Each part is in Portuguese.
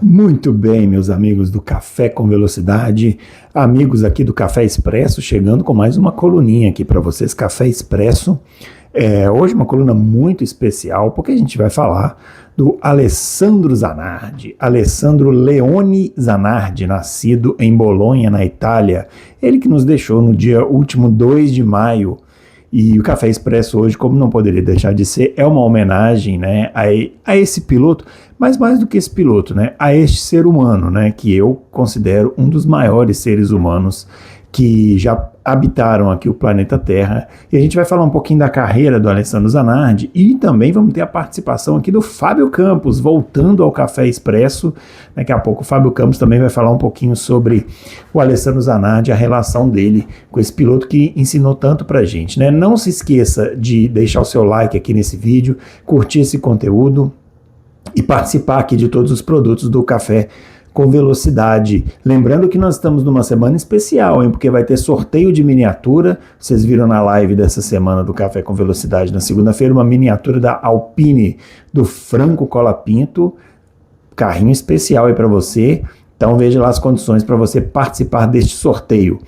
Muito bem, meus amigos do Café com Velocidade, amigos aqui do Café Expresso, chegando com mais uma coluninha aqui para vocês, Café Expresso. Hoje uma coluna muito especial, porque a gente vai falar do Alessandro Zanardi, Alessandro Leone Zanardi, nascido em Bolonha, na Itália. Ele que nos deixou no dia último 2 de maio. E o Café Expresso hoje, como não poderia deixar de ser, é uma homenagem, né, a esse piloto, mas mais do que esse piloto, né, a este ser humano, né, que eu considero um dos maiores seres humanos que já habitaram aqui o planeta Terra. E a gente vai falar um pouquinho da carreira do Alessandro Zanardi e também vamos ter a participação aqui do Fábio Campos, voltando ao Café Expresso. Daqui a pouco o Fábio Campos também vai falar um pouquinho sobre o Alessandro Zanardi, a relação dele com esse piloto que ensinou tanto pra gente, né? Não se esqueça de deixar o seu like aqui nesse vídeo, curtir esse conteúdo e participar aqui de todos os produtos do Café com Velocidade. Lembrando que nós estamos numa semana especial, hein? Porque vai ter sorteio de miniatura. Vocês viram na live dessa semana do Café com Velocidade, na segunda-feira, uma miniatura da Alpine, do Franco Colapinto. Carrinho especial aí para você. Então veja lá as condições para você participar deste sorteio.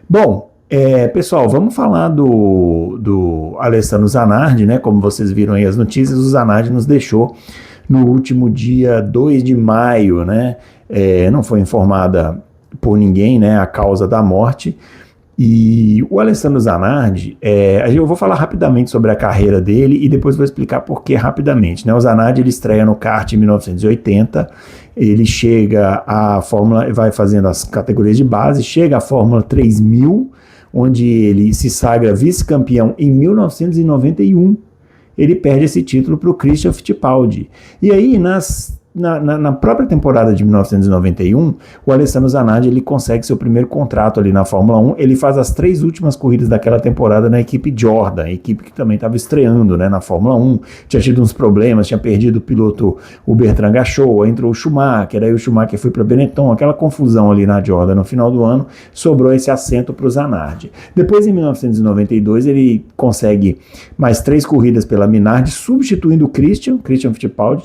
Bom, pessoal, vamos falar do Alessandro Zanardi, né? Como vocês viram aí as notícias, o Zanardi nos deixou no último dia 2 de maio, né? Não foi informada por ninguém, né, a causa da morte. E o Alessandro Zanardi, eu vou falar rapidamente sobre a carreira dele e depois vou explicar por que rapidamente, né? O Zanardi ele estreia no kart em 1980, ele chega à Fórmula, vai fazendo as categorias de base, chega à Fórmula 3000, onde ele se sagra vice-campeão em 1991. Ele perde esse título para o Christian Fittipaldi. E aí, na própria temporada de 1991, o Alessandro Zanardi ele consegue seu primeiro contrato ali na Fórmula 1. Ele faz as 3 últimas corridas daquela temporada na equipe Jordan, a equipe que também estava estreando, né, na Fórmula 1. Tinha tido uns problemas, tinha perdido o piloto o Bertrand Gachot, entrou o Schumacher, aí o Schumacher foi para Benetton, aquela confusão ali na Jordan no final do ano, sobrou esse assento para o Zanardi. Depois, em 1992, ele consegue mais 3 corridas pela Minardi, substituindo o Christian Fittipaldi,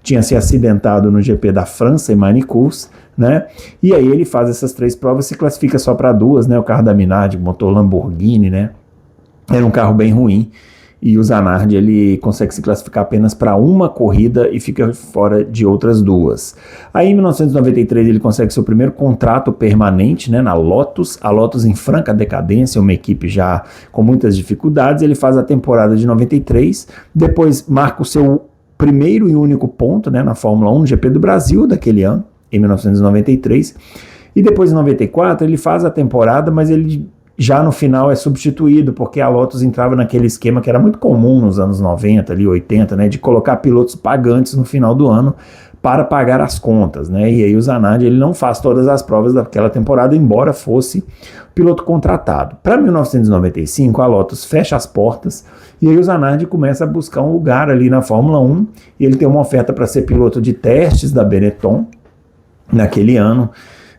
tinha se acidentado no GP da França, em Magny-Cours, né? E aí ele faz essas 3 provas, se classifica só para 2, né? O carro da Minardi, motor Lamborghini, né? Era um carro bem ruim. E o Zanardi ele consegue se classificar apenas para uma corrida e fica fora de outras 2. Aí em 1993 ele consegue seu primeiro contrato permanente, né, na Lotus, a Lotus em franca decadência, uma equipe já com muitas dificuldades. Ele faz a temporada de 93, depois marca o seu primeiro e único ponto, né, na Fórmula 1, no GP do Brasil daquele ano, em 1993, e depois em 94 ele faz a temporada, mas ele já no final é substituído, porque a Lotus entrava naquele esquema que era muito comum nos anos 90, ali 80, né, de colocar pilotos pagantes no final do ano para pagar as contas, né? E aí o Zanardi ele não faz todas as provas daquela temporada, embora fosse piloto contratado. Para 1995, a Lotus fecha as portas e aí o Zanardi começa a buscar um lugar ali na Fórmula 1 e ele tem uma oferta para ser piloto de testes da Benetton naquele ano.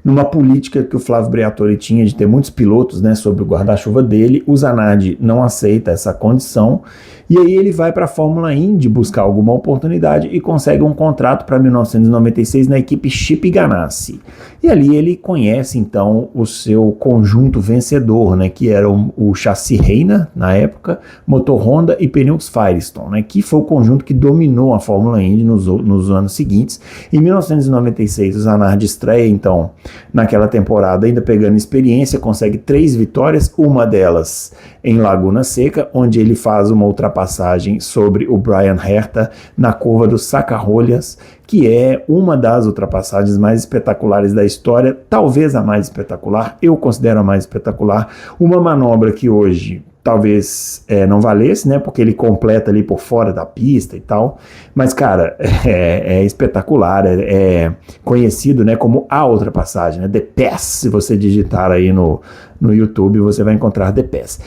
Numa política que o Flávio Briatore tinha de ter muitos pilotos, né, sob o guarda-chuva dele, o Zanardi não aceita essa condição e aí ele vai para a Fórmula Indy buscar alguma oportunidade e consegue um contrato para 1996 na equipe Chip Ganassi. E ali ele conhece então o seu conjunto vencedor, né, que era o chassi Reina na época, motor Honda e pneus Firestone, né, que foi o conjunto que dominou a Fórmula Indy nos anos seguintes. Em 1996 o Zanardi estreia então naquela temporada, ainda pegando experiência, consegue 3 vitórias, uma delas em Laguna Seca, onde ele faz uma ultrapassagem sobre o Brian Herta na curva do Sacarrolhas, que é uma das ultrapassagens mais espetaculares da história, talvez a mais espetacular, eu considero a mais espetacular, uma manobra que hoje talvez não valesse, né, porque ele completa ali por fora da pista e tal, mas cara, é espetacular, é conhecido, né, como a ultrapassagem, né, The Pass, se você digitar aí no YouTube você vai encontrar The Pass.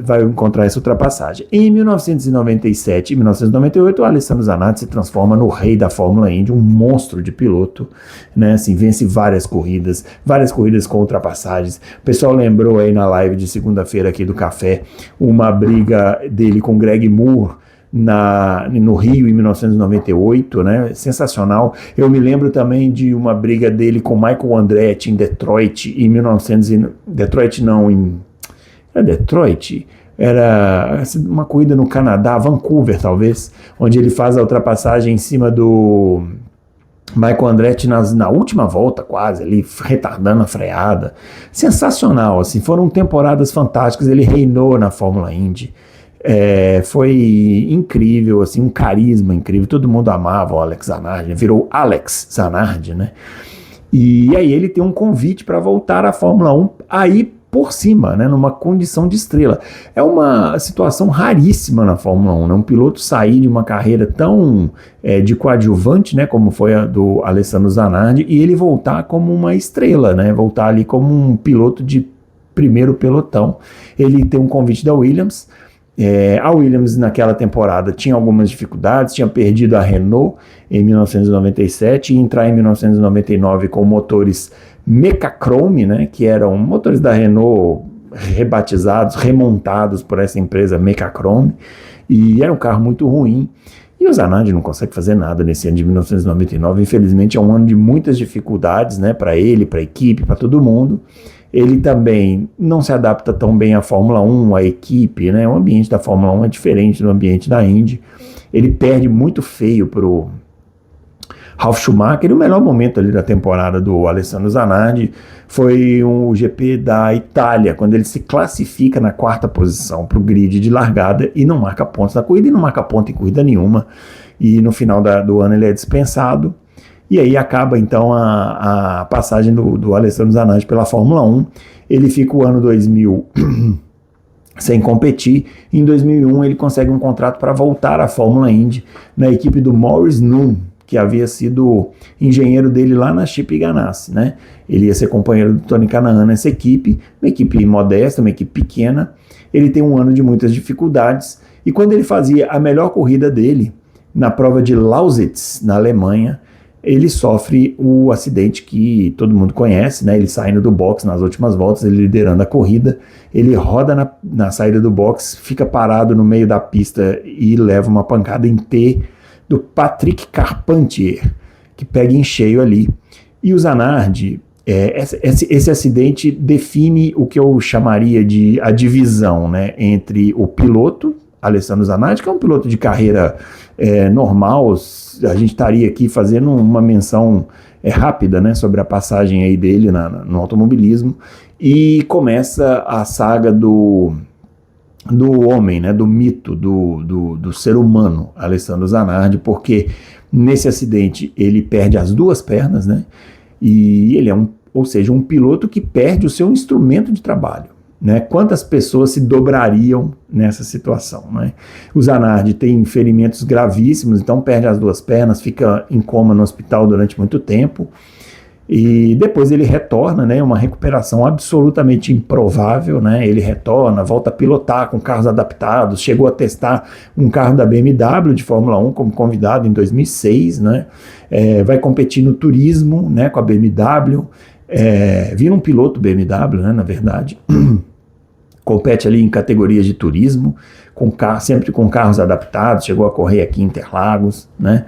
Vai encontrar essa ultrapassagem. Em 1997 e 1998 o Alessandro Zanardi se transforma no rei da Fórmula Indy, um monstro de piloto, né, assim, vence várias corridas com ultrapassagens. O pessoal lembrou aí na live de segunda-feira aqui do Café uma briga dele com Greg Moore no Rio em 1998, né? Sensacional. Eu me lembro também de uma briga dele com Michael Andretti em Detroit em 1900. Detroit não, Detroit. Era uma corrida no Canadá, Vancouver talvez, onde ele faz a ultrapassagem em cima do Michael Andretti na última volta, quase, ali, retardando a freada. Sensacional, assim, foram temporadas fantásticas, ele reinou na Fórmula Indy. Foi incrível, assim, um carisma incrível, todo mundo amava o Alex Zanardi, virou Alex Zanardi, né? E aí ele tem um convite para voltar à Fórmula 1, aí por cima, né, numa condição de estrela. É uma situação raríssima na Fórmula 1, né, um piloto sair de uma carreira tão de coadjuvante, né, como foi a do Alessandro Zanardi, e ele voltar como uma estrela, né, voltar ali como um piloto de primeiro pelotão. Ele tem um convite da Williams. A Williams naquela temporada tinha algumas dificuldades, tinha perdido a Renault em 1997 e entrar em 1999 com motores Mecachrome, né, que eram motores da Renault rebatizados, remontados por essa empresa Mecachrome, e era um carro muito ruim. E o Zanardi não consegue fazer nada nesse ano de 1999, infelizmente é um ano de muitas dificuldades, né, para ele, para a equipe, para todo mundo. Ele também não se adapta tão bem à Fórmula 1, à equipe, né? O ambiente da Fórmula 1 é diferente do ambiente da Indy. Ele perde muito feio para o Ralf Schumacher, e o melhor momento ali da temporada do Alessandro Zanardi foi o GP da Itália, quando ele se classifica na 4ª posição para o grid de largada e não marca pontos na corrida, e não marca ponto em corrida nenhuma, e no final do ano ele é dispensado. E aí acaba então a passagem do Alessandro Zanardi pela Fórmula 1. Ele fica o ano 2000 sem competir. Em 2001 ele consegue um contrato para voltar à Fórmula Indy na equipe do Maurice Noon, que havia sido engenheiro dele lá na Chip Ganassi, né? Ele ia ser companheiro do Tony Kanaan nessa equipe, uma equipe modesta, uma equipe pequena. Ele tem um ano de muitas dificuldades, e quando ele fazia a melhor corrida dele, na prova de Lausitz, na Alemanha, ele sofre o acidente que todo mundo conhece, né? Ele saindo do box nas últimas voltas, ele liderando a corrida, ele roda na saída do box, fica parado no meio da pista e leva uma pancada em T do Patrick Carpentier, que pega em cheio ali. E o Zanardi, esse acidente define o que eu chamaria de a divisão, né, entre o piloto, Alessandro Zanardi, que é um piloto de carreira normal. A gente estaria aqui fazendo uma menção rápida, né, sobre a passagem aí dele no automobilismo, e começa a saga do homem, né, do mito, do ser humano, Alessandro Zanardi, porque nesse acidente ele perde as 2 pernas, né, e ele ou seja, um piloto que perde o seu instrumento de trabalho. Né? Quantas pessoas se dobrariam nessa situação? Né? O Zanardi tem ferimentos gravíssimos, então perde as 2 pernas, fica em coma no hospital durante muito tempo, e depois ele retorna, né? Uma recuperação absolutamente improvável, né? Ele retorna, volta a pilotar com carros adaptados, chegou a testar um carro da BMW de Fórmula 1 como convidado em 2006, né? Vai competir no turismo, né, com a BMW, vira um piloto BMW, né, na verdade. Compete ali em categorias de turismo, sempre com carros adaptados, chegou a correr aqui em Interlagos, né?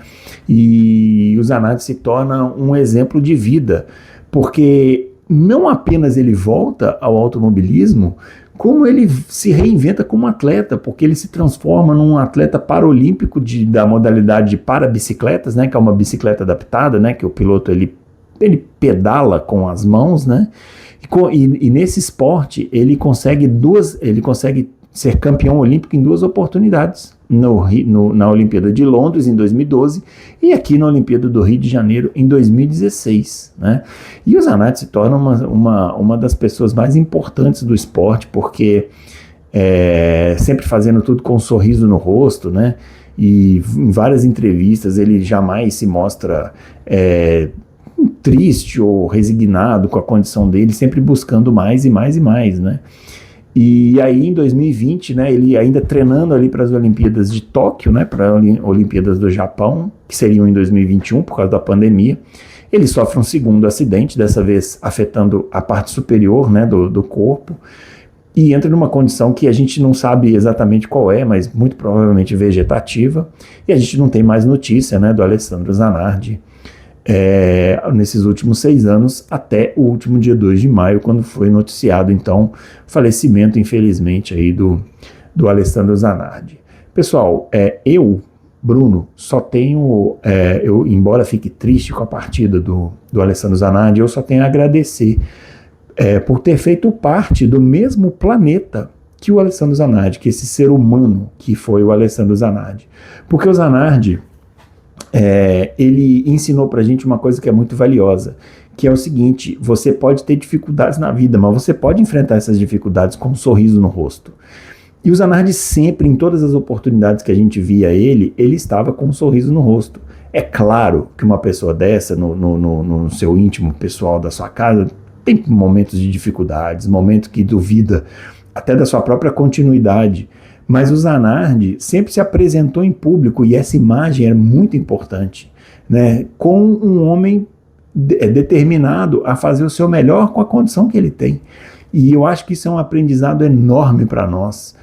E o Zanardi se torna um exemplo de vida, porque não apenas ele volta ao automobilismo, como ele se reinventa como atleta, porque ele se transforma num atleta paralímpico da modalidade de parabicicletas, né? Que é uma bicicleta adaptada, né? Que o piloto ele pedala com as mãos, né? E nesse esporte ele consegue ser campeão olímpico em 2 oportunidades, na Olimpíada de Londres em 2012 e aqui na Olimpíada do Rio de Janeiro em 2016, né? E o Zanardi se torna uma das pessoas mais importantes do esporte, porque sempre fazendo tudo com um sorriso no rosto, né? E em várias entrevistas ele jamais se mostra triste ou resignado com a condição dele, sempre buscando mais e mais e mais, né? E aí em 2020, né, ele ainda treinando ali para as Olimpíadas de Tóquio, né, para as Olimpíadas do Japão, que seriam em 2021 por causa da pandemia, ele sofre um segundo acidente, dessa vez afetando a parte superior, né, do corpo, e entra numa condição que a gente não sabe exatamente qual é, mas muito provavelmente vegetativa, e a gente não tem mais notícia, né, do Alessandro Zanardi nesses últimos 6 anos, até o último dia 2 de maio, quando foi noticiado, então, o falecimento, infelizmente, aí do Alessandro Zanardi. Pessoal, Bruno, só tenho, embora fique triste com a partida do Alessandro Zanardi, eu só tenho a agradecer por ter feito parte do mesmo planeta que o Alessandro Zanardi, que esse ser humano que foi o Alessandro Zanardi. Porque o Zanardi, ele ensinou pra gente uma coisa que é muito valiosa, que é o seguinte: você pode ter dificuldades na vida, mas você pode enfrentar essas dificuldades com um sorriso no rosto. E o Zanardi sempre, em todas as oportunidades que a gente via ele estava com um sorriso no rosto. É claro que uma pessoa dessa, no seu íntimo pessoal da sua casa, tem momentos de dificuldades, momentos que duvida até da sua própria continuidade. Mas o Zanardi sempre se apresentou em público, e essa imagem era muito importante, né, com um homem determinado a fazer o seu melhor com a condição que ele tem. E eu acho que isso é um aprendizado enorme para nós.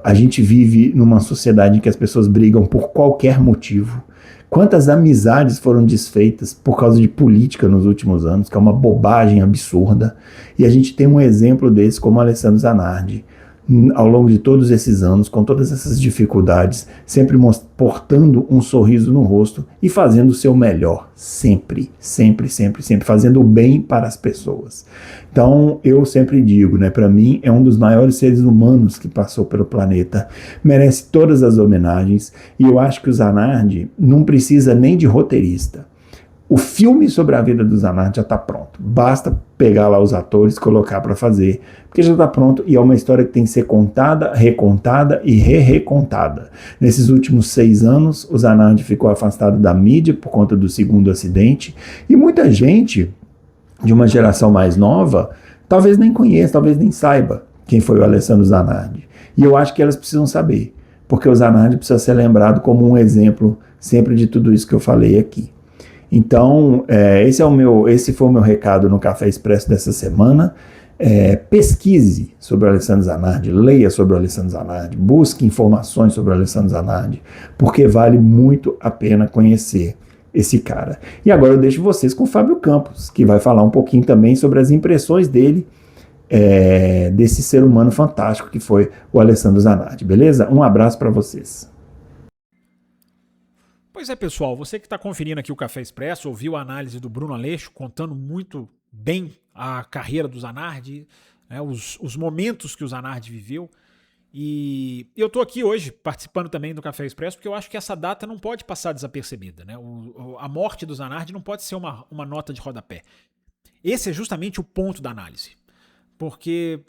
A gente vive numa sociedade em que as pessoas brigam por qualquer motivo. Quantas amizades foram desfeitas por causa de política nos últimos anos, que é uma bobagem absurda. E a gente tem um exemplo desse como Alessandro Zanardi, ao longo de todos esses anos, com todas essas dificuldades, sempre portando um sorriso no rosto e fazendo o seu melhor, sempre, sempre, sempre, sempre, fazendo o bem para as pessoas. Então, eu sempre digo, né, para mim, é um dos maiores seres humanos que passou pelo planeta, merece todas as homenagens, e eu acho que o Zanardi não precisa nem de roteirista. O filme sobre a vida do Zanardi já está pronto. Basta pegar lá os atores, colocar para fazer, porque já está pronto, e é uma história que tem que ser contada, recontada e recontada. Nesses últimos 6 anos, o Zanardi ficou afastado da mídia por conta do segundo acidente, e muita gente de uma geração mais nova talvez nem conheça, talvez nem saiba quem foi o Alessandro Zanardi. E eu acho que elas precisam saber, porque o Zanardi precisa ser lembrado como um exemplo sempre de tudo isso que eu falei aqui. Então, esse foi o meu recado no Café Expresso dessa semana. Pesquise sobre o Alessandro Zanardi, leia sobre o Alessandro Zanardi, busque informações sobre o Alessandro Zanardi, porque vale muito a pena conhecer esse cara. E agora eu deixo vocês com o Fábio Campos, que vai falar um pouquinho também sobre as impressões dele, desse ser humano fantástico que foi o Alessandro Zanardi, beleza? Um abraço para vocês. Pois é, pessoal, você que está conferindo aqui o Café Expresso, ouviu a análise do Bruno Aleixo, contando muito bem a carreira do Zanardi, né, os momentos que o Zanardi viveu. E eu estou aqui hoje participando também do Café Expresso porque eu acho que essa data não pode passar desapercebida, né? A morte do Zanardi não pode ser uma nota de rodapé. Esse é justamente o ponto da análise. Porque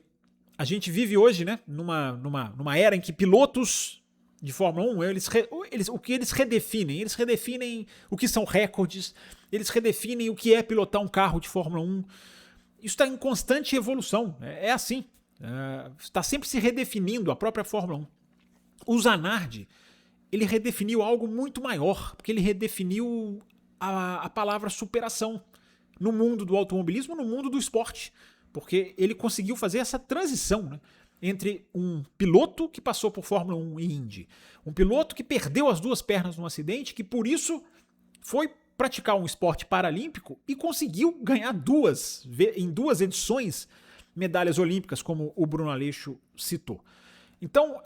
a gente vive hoje, né, numa era em que pilotos de Fórmula 1, o que eles redefinem o que são recordes, eles redefinem o que é pilotar um carro de Fórmula 1. Isso está em constante evolução, é assim, está sempre se redefinindo a própria Fórmula 1. O Zanardi, ele redefiniu algo muito maior, porque ele redefiniu a palavra superação no mundo do automobilismo, no mundo do esporte, porque ele conseguiu fazer essa transição, né, entre um piloto que passou por Fórmula 1 e Indy, um piloto que perdeu as 2 pernas num acidente, que por isso foi praticar um esporte paralímpico e conseguiu ganhar em 2 edições medalhas olímpicas, como o Bruno Aleixo citou. Então,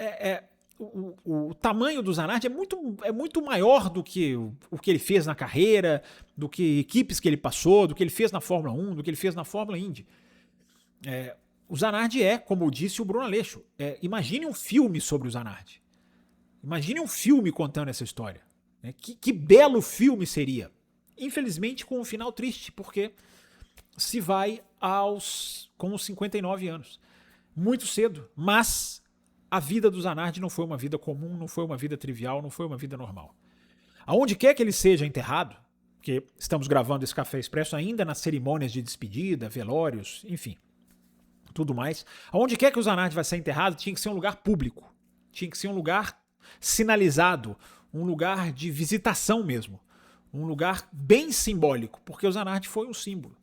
o tamanho do Zanardi é muito maior do que o que ele fez na carreira, do que equipes que ele passou, do que ele fez na Fórmula 1, do que ele fez na Fórmula Indy. O Zanardi como disse o Bruno Aleixo, imagine um filme sobre o Zanardi. Imagine um filme contando essa história. Que belo filme seria. Infelizmente com um final triste, porque se vai com os 59 anos. Muito cedo, mas a vida do Zanardi não foi uma vida comum, não foi uma vida trivial, não foi uma vida normal. Aonde quer que ele seja enterrado, porque estamos gravando esse Café Expresso ainda nas cerimônias de despedida, velórios, enfim, tudo mais. Aonde quer que o Zanardi vai ser enterrado, tinha que ser um lugar público. Tinha que ser um lugar sinalizado, um lugar de visitação mesmo. Um lugar bem simbólico, porque o Zanardi foi um símbolo.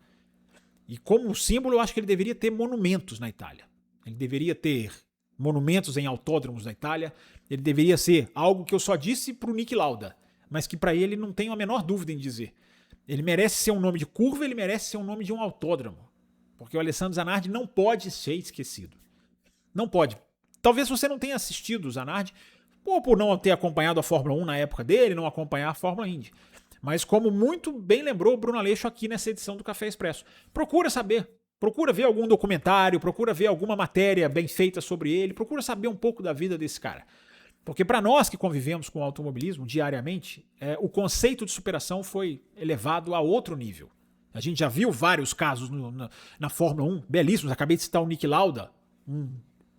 E como símbolo, eu acho que ele deveria ter monumentos na Itália. Ele deveria ter monumentos em autódromos da Itália. Ele deveria ser algo que eu só disse para o Niki Lauda, mas que para ele não tenho a menor dúvida em dizer. Ele merece ser um nome de curva, ele merece ser um nome de um autódromo. Porque o Alessandro Zanardi não pode ser esquecido. Não pode. Talvez você não tenha assistido o Zanardi, ou por não ter acompanhado a Fórmula 1 na época dele, não acompanhar a Fórmula Indy. Mas como muito bem lembrou o Bruno Aleixo aqui nessa edição do Café Expresso. Procura saber. Procura ver algum documentário, procura ver alguma matéria bem feita sobre ele, procura saber um pouco da vida desse cara. Porque para nós que convivemos com o automobilismo diariamente, o conceito de superação foi elevado a outro nível. A gente já viu vários casos na Fórmula 1, belíssimos. Acabei de citar o Niki Lauda, um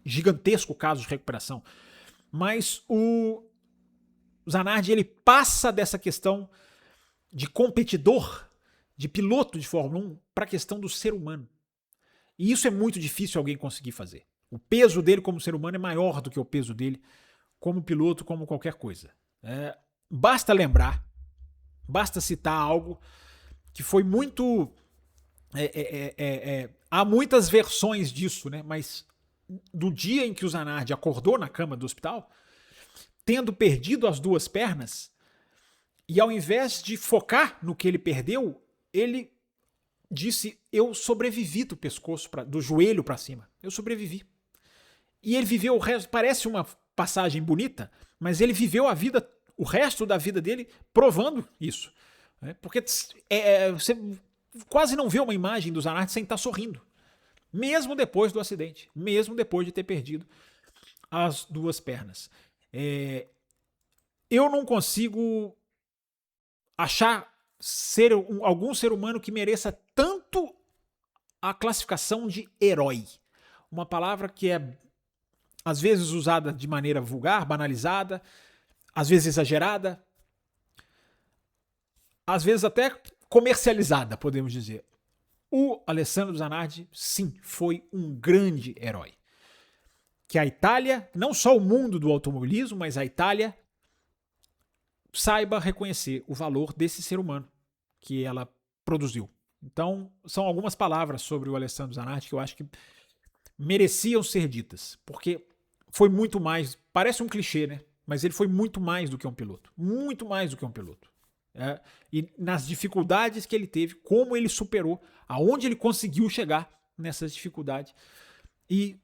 gigantesco caso de recuperação. Mas o Zanardi, ele passa dessa questão de competidor, de piloto de Fórmula 1, para a questão do ser humano. E isso é muito difícil alguém conseguir fazer. O peso dele como ser humano é maior do que o peso dele como piloto, como qualquer coisa. Basta lembrar, basta citar algo que foi muito... há muitas versões disso, né? Mas do dia em que o Zanardi acordou na cama do hospital, tendo perdido as duas pernas, e ao invés de focar no que ele perdeu, ele disse: eu sobrevivi do pescoço, do joelho para cima. Eu sobrevivi. E ele viveu o resto, parece uma passagem bonita, mas ele viveu a vida, o resto da vida dele provando isso. Né? Porque você quase não vê uma imagem do Zanardi sem estar sorrindo. Mesmo depois do acidente, mesmo depois de ter perdido as duas pernas. Eu não consigo achar algum ser humano que mereça tanto a classificação de herói. Uma palavra que é às vezes usada de maneira vulgar, banalizada, às vezes exagerada, às vezes até comercializada, podemos dizer. O Alessandro Zanardi, sim, foi um grande herói. Que a Itália, não só o mundo do automobilismo, mas a Itália saiba reconhecer o valor desse ser humano que ela produziu. Então, são algumas palavras sobre o Alessandro Zanardi que eu acho que mereciam ser ditas, porque foi muito mais, parece um clichê, né? Mas ele foi muito mais do que um piloto. Muito mais do que um piloto. E nas dificuldades que ele teve, como ele superou, aonde ele conseguiu chegar nessas dificuldades. E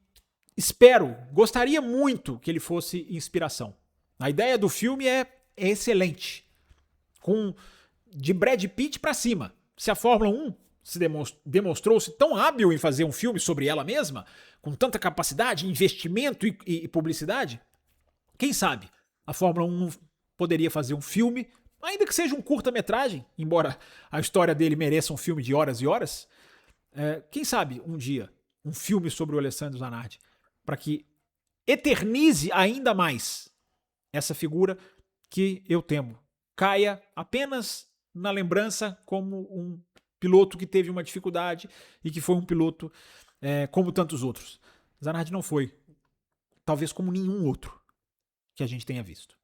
gostaria muito que ele fosse inspiração. A ideia do filme é excelente. De Brad Pitt para cima. Se a Fórmula 1 demonstrou-se tão hábil em fazer um filme sobre ela mesma, com tanta capacidade, investimento e publicidade, quem sabe a Fórmula 1 não poderia fazer um filme, ainda que seja um curta-metragem, embora a história dele mereça um filme de horas e horas. Quem sabe um dia um filme sobre o Alessandro Zanardi, para que eternize ainda mais essa figura que eu temo caia apenas na lembrança como um piloto que teve uma dificuldade e que foi um piloto como tantos outros. Zanardi não foi, talvez como nenhum outro que a gente tenha visto.